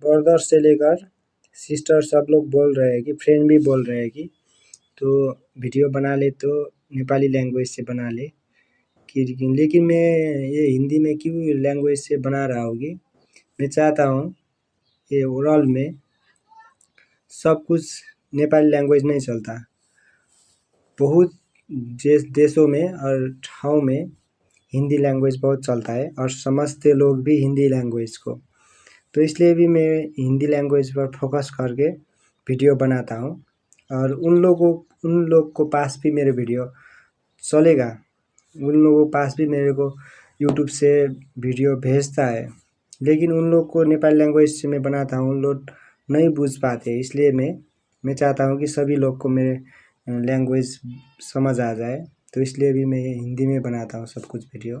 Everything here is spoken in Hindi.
ब्रदर से लेकर सिस्टर सब लोग बोल रहे हैं कि फ्रेंड भी बोल रहे हैं कि तो वीडियो बना ले तो नेपाली लैंग्वेज से बना ले कि लेकिन मैं ये हिंदी में क्यों लैंग्वेज से बना रहा होगी। मैं चाहता हूँ ये ओवरऑल में सब कुछ नेपाली लैंग्वेज नहीं चलता। बहुत देशों में और ठाव में हिंदी लैंग्वेज बहुत चलता है और समझते लोग भी हिंदी लैंग्वेज को। तो इसलिए भी मैं हिंदी लैंग्वेज पर फोकस करके वीडियो बनाता हूँ और उन लोग को पास भी मेरे वीडियो चलेगा। उन लोगों के पास भी मेरे को यूट्यूब से वीडियो भेजता है, लेकिन उन लोग को नेपाली लैंग्वेज से मैं बनाता हूँ, उन लोग नहीं बूझ पाते। इसलिए मैं चाहता हूँ कि सभी लोग को मेरे लैंग्वेज समझ आ जाए, तो इसलिए भी मैं हिंदी में बनाता हूँ सब कुछ वीडियो।